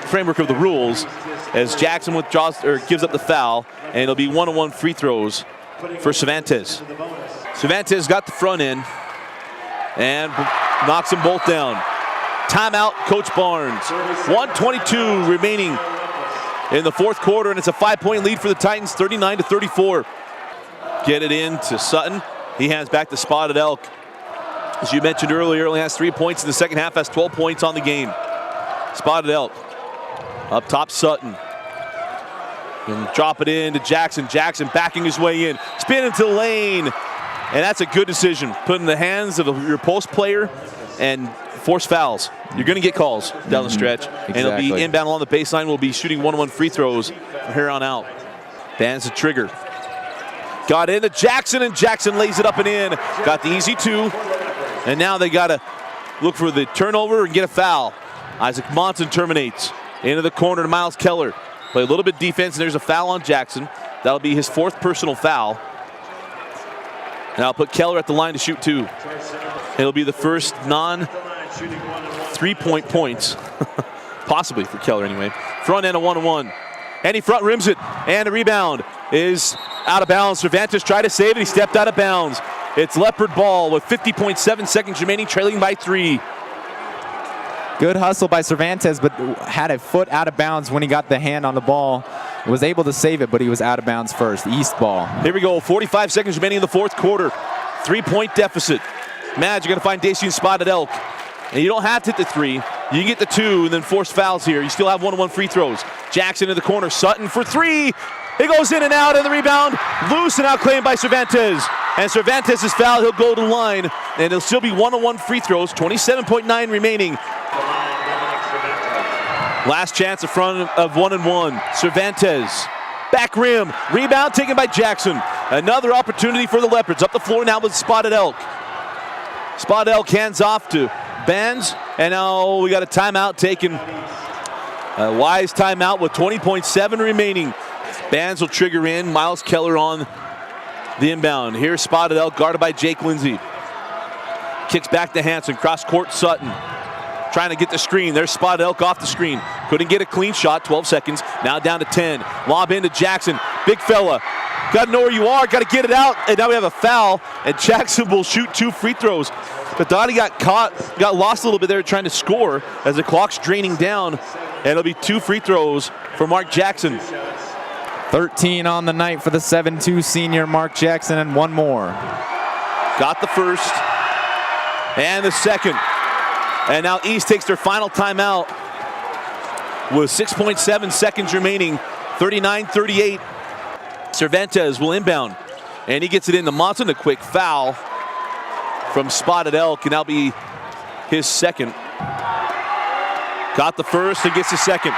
framework of the rules as Jackson withdraws or gives up the foul, and it'll be 1-on-1 free throws for Cervantes. Cervantes got the front end and knocks them both down. Timeout, Coach Barnes. 1:22 remaining in the fourth quarter, and it's a 5-point lead for the Titans, 39-34. Get it in to Sutton. He hands back to Spotted Elk. As you mentioned earlier, only has 3 points in the second half, has 12 points on the game. Spotted Elk. Up top, Sutton. And drop it in to Jackson. Jackson backing his way in. Spin into the lane. And that's a good decision. Put in the hands of your post player and force fouls. You're going to get calls down the stretch. Exactly. And it'll be inbound along the baseline. We'll be shooting 1-on-1 free throws from here on out. Bands the trigger. Got into Jackson, and Jackson lays it up and in. Got the easy 2. And now they got to look for the turnover and get a foul. Isaac Monson terminates. Into the corner to Miles Keller. Play a little bit defense, and there's a foul on Jackson. That'll be his 4th personal foul. Now I'll put Keller at the line to shoot 2. It'll be the first non-3-point points, possibly for Keller anyway. Front end a 1-on-1. And he front rims it, and the rebound is out of bounds. Cervantes tried to save it. He stepped out of bounds. It's Leopard ball with 50.7 seconds remaining, trailing by 3. Good hustle by Cervantes, but had a foot out of bounds when he got the hand on the ball. Was able to save it, but he was out of bounds first. East ball. Here we go. 45 seconds remaining in the fourth quarter. 3-point deficit. Madge, you're going to find Dacian Spotted Elk. And you don't have to hit the 3. You can get the 2 and then force fouls here. You still have 1-on-1 free throws. Jackson in the corner. Sutton for 3. It goes in and out, and the rebound loose and out claimed by Cervantes. And Cervantes is fouled. He'll go to the line, and it'll still be 1-on-1 free throws. 27.9 remaining. Last chance in front of 1-and-1. Cervantes. Back rim. Rebound taken by Jackson. Another opportunity for the Leopards. Up the floor now with Spotted Elk. Spotted Elk hands off to Bands. And now we got a timeout taken. A wise timeout with 20.7 remaining. Bands will trigger in. Miles Keller on the inbound. Here's Spotted Elk guarded by Jake Lindsay. Kicks back to Hanson. Cross court Sutton. Trying to get the screen. There's Spotted Elk off the screen. Couldn't get a clean shot. 12 seconds. Now down to 10. Lob into Jackson. Big fella. Got to know where you are. Got to get it out. And now we have a foul. And Jackson will shoot 2 free throws. But Dottie got caught. Got lost a little bit there trying to score as the clock's draining down. And it'll be 2 free throws for Mark Jackson. 13 on the night for the 7'2" senior Mark Jackson, and 1 more. Got the first and the second. And now East takes their final timeout with 6.7 seconds remaining. 39-38. Cervantes will inbound, and he gets it into Monson. A quick foul from Spotted Elk, and that'll be his second. Got the first and gets the second.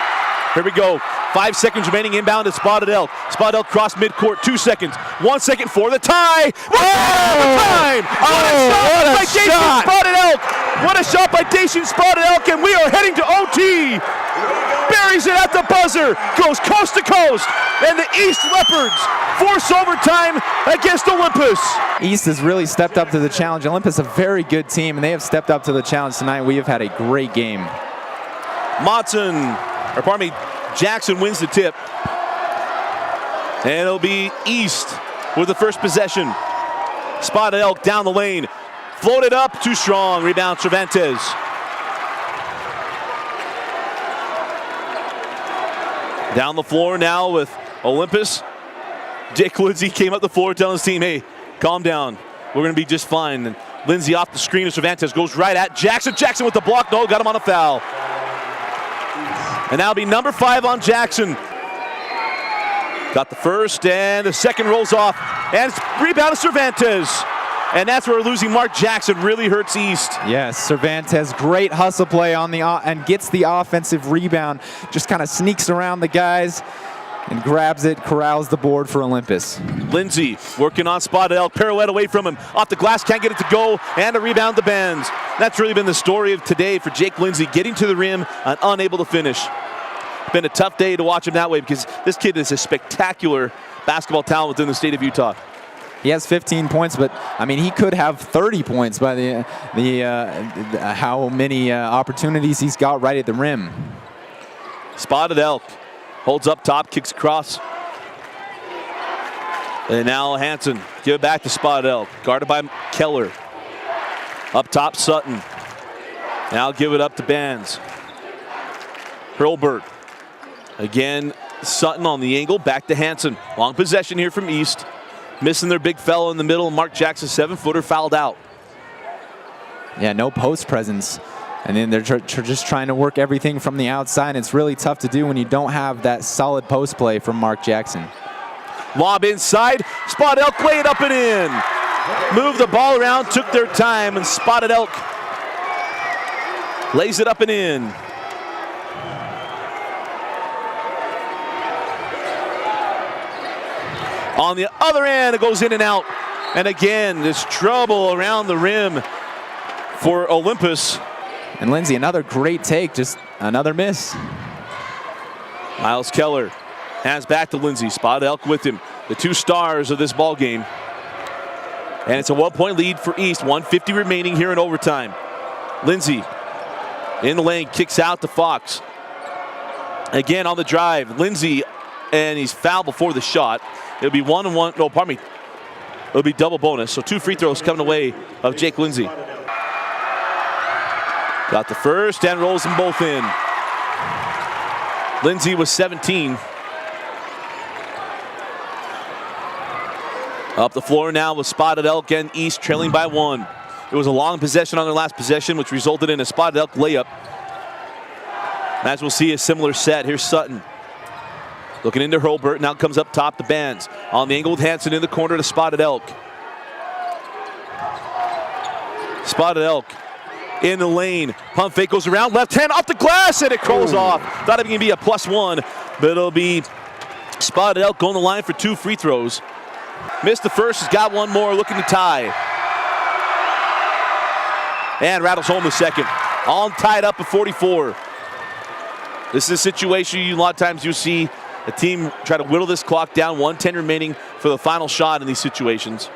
Here we go. 5 seconds remaining, inbound to Spotted Elk. Spotted Elk cross midcourt, 2 seconds. 1 second for the tie. Time! What a shot by Dacian Spotted Elk! What a shot by Dacian Spotted Elk, and we are heading to OT. Buries it at the buzzer, goes coast to coast, and the East Leopards force overtime against Olympus. East has really stepped up to the challenge. Olympus, a very good team, and they have stepped up to the challenge tonight. We have had a great game. Jackson wins the tip. And it'll be East with the first possession. Spotted Elk down the lane. Floated up, too strong. Rebound Cervantes. Down the floor now with Olympus. Jake Lindsay came up the floor telling his team, hey, calm down. We're going to be just fine. And Lindsay off the screen of Cervantes goes right at Jackson. Jackson with the block. No, got him on a foul. And that'll be number 5 on Jackson. Got the first, and the second rolls off. And it's rebound to Cervantes. And that's where we're losing Mark Jackson. Really hurts East. Yes, Cervantes, great hustle play on the and gets the offensive rebound. Just kind of sneaks around the guys and grabs it, corrals the board for Olympus. Lindsay working on Spotted Elk. Pirouette away from him. Off the glass, can't get it to go. And a rebound to Bands. That's really been the story of today for Jake Lindsay, getting to the rim and unable to finish. Been a tough day to watch him that way because this kid is a spectacular basketball talent within the state of Utah. He has 15 points, but I mean, he could have 30 points by how many opportunities he's got right at the rim. Spotted Elk holds up top, kicks across. And now Hanson, give it back to Spotted Elk, guarded by Keller. Up top, Sutton. Now give it up to Bands. Hurlbert. Again, Sutton on the angle, back to Hanson. Long possession here from East. Missing their big fellow in the middle. Mark Jackson, 7-footer, fouled out. Yeah, no post presence. And then they're just trying to work everything from the outside. It's really tough to do when you don't have that solid post play from Mark Jackson. Lob inside. Spotted Elk lay it up and in. Moved the ball around, took their time, and Spotted Elk lays it up and in. On the other end, it goes in and out. And again, this trouble around the rim for Olympus. And Lindsay, another great take, just another miss. Miles Keller hands back to Lindsay. Spotted Elk with him. The 2 stars of this ball game. And it's a 1-point lead for East. 1:50 remaining here in overtime. Lindsay in the lane, kicks out to Fox. Again on the drive. Lindsay, and he's fouled before the shot. It'll be 1-1. No, pardon me. It'll be double bonus. So 2 free throws coming away of Jake Lindsay. Got the first and rolls them both in. Lindsay was 17. Up the floor now with Spotted Elk and East trailing by 1. It was a long possession on their last possession, which resulted in a Spotted Elk layup. As we'll see, a similar set. Here's Sutton. Looking into Hurlburt, now comes up top to Bands. On the angle with Hansen in the corner to Spotted Elk. Spotted Elk in the lane. Pump fake goes around, left hand off the glass, and it crawls off. Thought it was going to be a +1, but it'll be Spotted Elk going the line for 2 free throws. Missed the first, has got one more, looking to tie. And rattles home the second. All tied up at 44. This is a situation a lot of times you see a team try to whittle this clock down, 1:10 remaining for the final shot in these situations.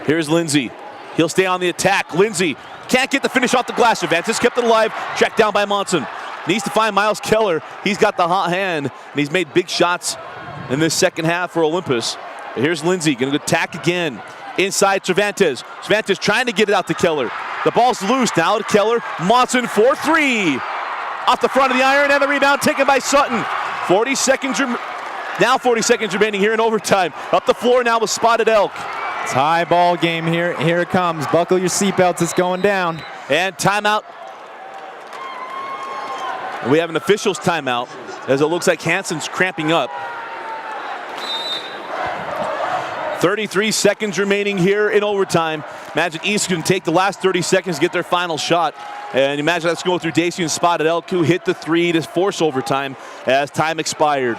Here's Lindsay. He'll stay on the attack. Lindsay can't get the finish off the glass. Cervantes kept it alive, tracked down by Monson. Needs to find Miles Keller. He's got the hot hand, and he's made big shots in this second half for Olympus. But here's Lindsay, gonna attack again. Inside Cervantes. Cervantes trying to get it out to Keller. The ball's loose now to Keller. Monson for 3. Off the front of the iron, and the rebound taken by Sutton. 40 seconds remaining here in overtime. Up the floor now with Spotted Elk. Tie ball game here. Here it comes. Buckle your seatbelts. It's going down. And timeout. We have an official's timeout as it looks like Hansen's cramping up. 33 seconds remaining here in overtime. Imagine East can take the last 30 seconds to get their final shot. And imagine that's going through Dacian and Spotted Elk, who hit the 3 to force overtime as time expired.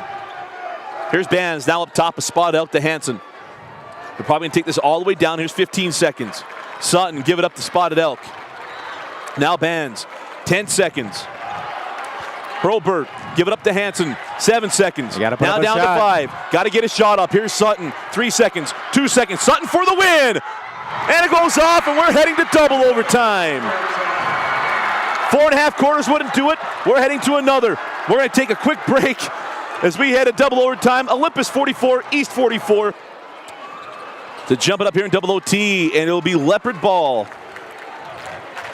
Here's Bands now up top of Spotted Elk to Hansen. They're probably going to take this all the way down. Here's 15 seconds. Sutton give it up to Spotted Elk. Now Bands, 10 seconds. Hurlburt, give it up to Hansen, 7 seconds. Now down to 5. Got to get a shot up. Here's Sutton, 3 seconds, 2 seconds. Sutton for the win! And it goes off, and we're heading to double overtime. 4.5 quarters wouldn't do it. We're heading to another. We're going to take a quick break as we head to double overtime. Olympus 44, East 44. To jump it up here in double OT, and it'll be Leopard ball.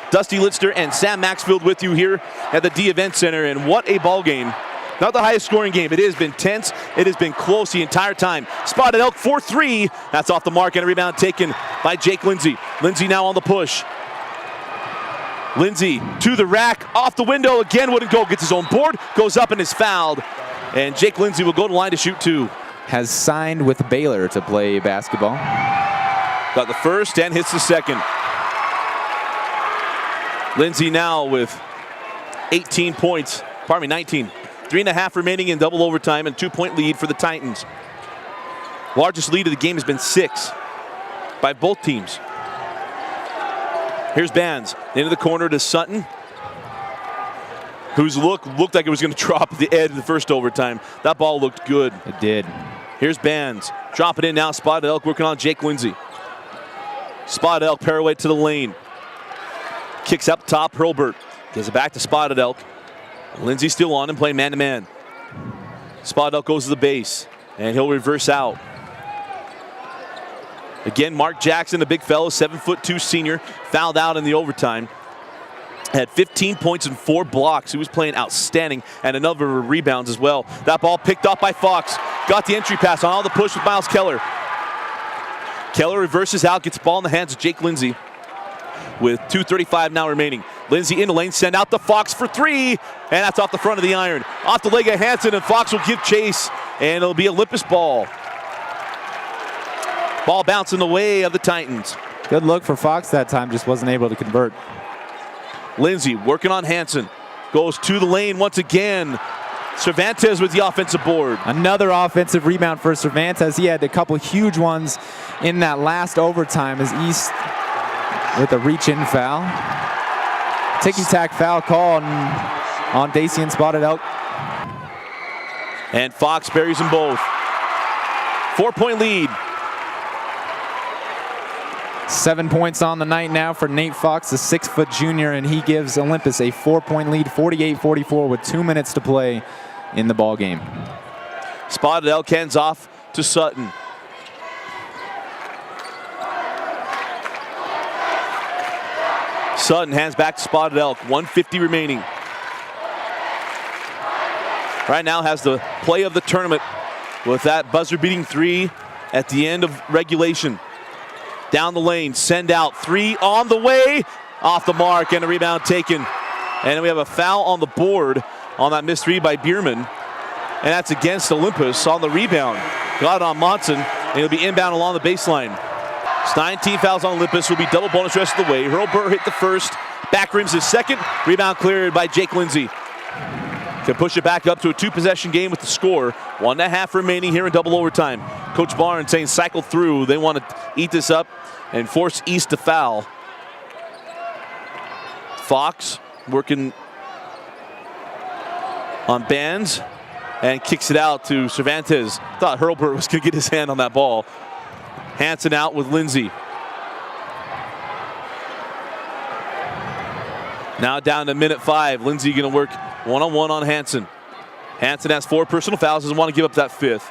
Dusty Litzner and Sam Maxfield with you here at the D Event Center, and what a ball game. Not the highest scoring game. It has been tense. It has been close the entire time. Spotted Elk 4-3. That's off the mark, and a rebound taken by Jake Lindsay. Lindsay now on the push. Lindsay to the rack, off the window, again wouldn't go, gets his own board, goes up and is fouled. And Jake Lindsay will go to the line to shoot 2. Has signed with Baylor to play basketball. Got the first and hits the second. Lindsay now with 18 points, 19. 3.5 remaining in double overtime and 2-point lead for the Titans. Largest lead of the game has been 6 by both teams. Here's Bands into the corner to Sutton, whose looked like it was going to drop at the edge of the first overtime. That ball looked good. It did. Here's Bands. Drop it in now. Spotted Elk working on Jake Lindsay. Spotted Elk parallel to the lane. Kicks up top. Hurlburt gives it back to Spotted Elk. Lindsay still on and playing man-to-man. Spotted Elk goes to the base, and he'll reverse out. Again, Mark Jackson, the big fellow, 7'2" senior, fouled out in the overtime. Had 15 points and 4 blocks. He was playing outstanding, and another rebounds as well. That ball picked up by Fox. Got the entry pass on all the push with Miles Keller. Keller reverses out, gets the ball in the hands of Jake Lindsay with 2:35 now remaining. Lindsay in the lane, send out to Fox for 3, and that's off the front of the iron. Off the leg of Hansen, and Fox will give chase, and it'll be Olympus ball. Ball bouncing the way of the Titans. Good look for Fox that time, just wasn't able to convert. Lindsay working on Hansen. Goes to the lane once again. Cervantes with the offensive board. Another offensive rebound for Cervantes. He had a couple huge ones in that last overtime as East with a reach-in foul. Ticky-tack foul call on Dacian Spotted Elk. And Fox buries them both. 4-point lead. 7 points on the night now for Nate Fox, the 6-foot junior, and he gives Olympus a 4-point lead, 48-44 with 2 minutes to play in the ball game. Spotted Elk hands off to Sutton. Sutton hands back to Spotted Elk, 1:50 remaining. Right now has the play of the tournament with that buzzer-beating 3 at the end of regulation. Down the lane, send out, 3 on the way. Off the mark, and a rebound taken. And we have a foul on the board on that missed 3 by Bierman. And that's against Olympus on the rebound. Got it on Monson, and he'll be inbound along the baseline. It's 19 fouls on Olympus, will be double bonus rest of the way. Hurlburt hit the first, back rims his second. Rebound cleared by Jake Lindsay. Can push it back up to a 2-possession game with the score. 1.5 remaining here in double overtime. Coach Barnes saying cycle through. They want to eat this up and force East to foul. Fox working on bands and kicks it out to Cervantes. Thought Hurlburt was going to get his hand on that ball. Hansen out with Lindsay. Now down to minute 5. Lindsay going to work one-on-one on Hansen. Hansen has 4 personal fouls, doesn't want to give up that 5th,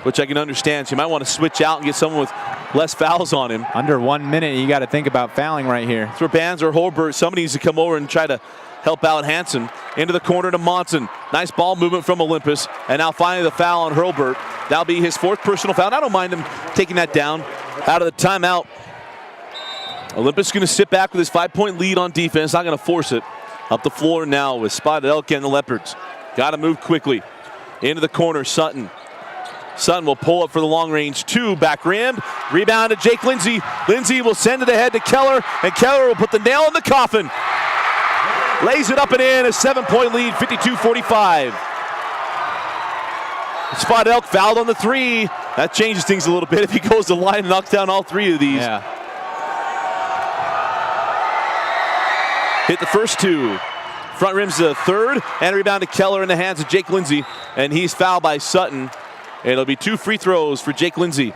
which I can understand. So you might want to switch out and get someone with less fouls on him. Under 1 minute, you got to think about fouling right here. For Bands or Hurlburt, somebody needs to come over and try to help out Hansen. Into the corner to Monson. Nice ball movement from Olympus. And now finally the foul on Hurlburt. That'll be his 4th personal foul. And I don't mind him taking that down out of the timeout. Olympus going to sit back with his 5-point lead on defense. Not going to force it. Up the floor now with Spotted Elk and the Leopards. Got to move quickly. Into the corner, Sutton. Sutton will pull up for the long range 2, back rimmed. Rebound to Jake Lindsay. Lindsay will send it ahead to Keller, and Keller will put the nail in the coffin. Lays it up and in, a 7-point lead, 52-45. Spotted Elk fouled on the 3. That changes things a little bit if he goes to the line and knocks down all 3 of these. Yeah. Hit the first 2. Front rim's the 3rd, and a rebound to Keller in the hands of Jake Lindsay, and he's fouled by Sutton. It'll be 2 free throws for Jake Lindsay.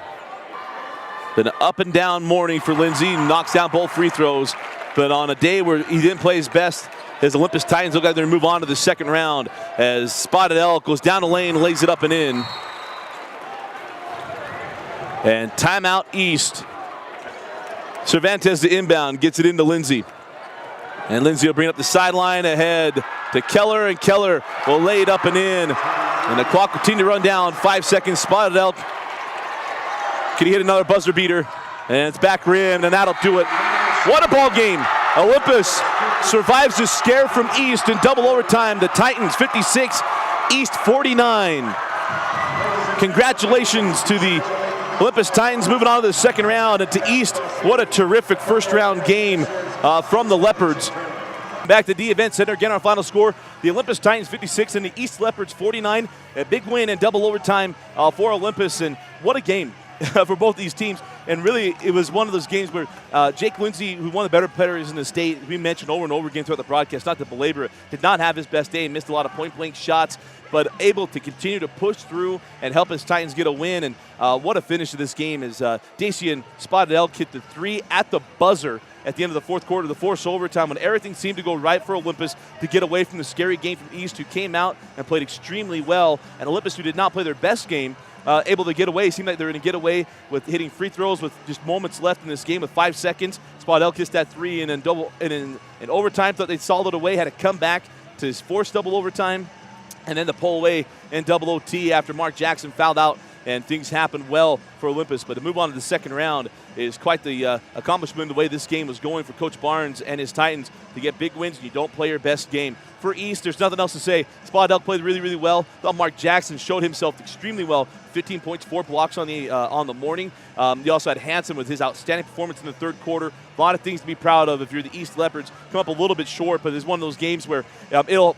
Been an up and down morning for Lindsay, knocks down both free throws, but on a day where he didn't play his best, his Olympus Titans look like they're going to move on to the second round as Spotted Elk goes down the lane, lays it up and in. And timeout East. Cervantes the inbound, gets it into Lindsay. And Lindsay will bring up the sideline ahead to Keller, and Keller will lay it up and in. And the clock will continue to run down. 5 seconds. Spotted Elk. Can he hit another buzzer beater? And it's back rimmed, and that'll do it. What a ball game. Olympus survives the scare from East in double overtime. The Titans 56, East 49. Congratulations to the Olympus Titans moving on to the second round, and to East, what a terrific first round game from the Leopards. Back to the Event Center, again our final score, the Olympus Titans 56 and the East Leopards 49. A big win in double overtime for Olympus, and what a game for both these teams. And really, it was one of those games where Jake Lindsay, who one of the better players in the state, we mentioned over and over again throughout the broadcast, not to belabor it, did not have his best day, missed a lot of point-blank shots, but able to continue to push through and help his Titans get a win. And what a finish of this game is Dacian Spotted Elk hit the 3 at the buzzer at the end of the fourth quarter, the forced overtime, when everything seemed to go right for Olympus to get away from the scary game from East, who came out and played extremely well. And Olympus, who did not play their best game, able to get away. Seemed like they were going to get away with hitting free throws with just moments left in this game with 5 seconds. Spotted Elk kissed that 3, and in overtime, thought they'd solve it away, had to come back to his forced double overtime, and then the pull away in double OT after Mark Jackson fouled out, and things happened well for Olympus. But to move on to the second round is quite the accomplishment the way this game was going for Coach Barnes and his Titans to get big wins when you don't play your best game. For East, there's nothing else to say. Spotted Elk played really, really well. Thought Mark Jackson showed himself extremely well. 15 points, 4 blocks on the morning. You also had Hansen with his outstanding performance in the third quarter. A lot of things to be proud of if you're the East Leopards. Come up a little bit short, but it's one of those games where they'll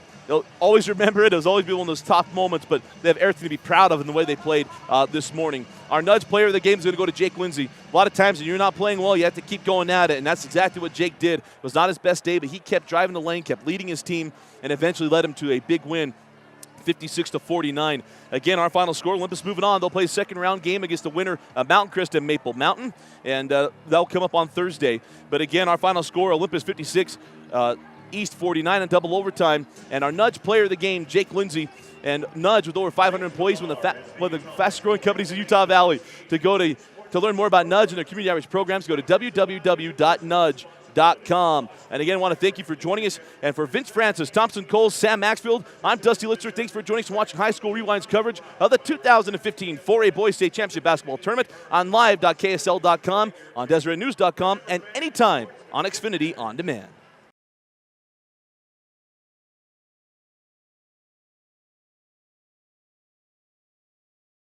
always remember it. It'll always be one of those tough moments, but they have everything to be proud of in the way they played this morning. Our nudge player of the game is going to go to Jake Lindsay. A lot of times when you're not playing well, you have to keep going at it, and that's exactly what Jake did. It was not his best day, but he kept driving the lane, kept leading his team, and eventually led him to a big win, 56-49. Again, our final score, Olympus moving on. They'll play a second round game against the winner of Mountain Crest and Maple Mountain, and that'll come up on Thursday. But again, our final score, Olympus 56, East 49 in double overtime. And our nudge player of the game, Jake Lindsay, and Nudge with over 500 employees, one of the fastest growing companies in Utah Valley. To learn more about Nudge and their community outreach programs, go to www.nudge.com. live.kslcom. And again, I want to thank you for joining us. And for Vince Francis, Thompson Cole, Sam Maxfield, I'm Dusty Litzer. Thanks for joining us and watching High School Rewind's coverage of the 2015 4A Boys State Championship Basketball Tournament on live.ksl.com, on DeseretNews.com, and anytime on Xfinity On Demand.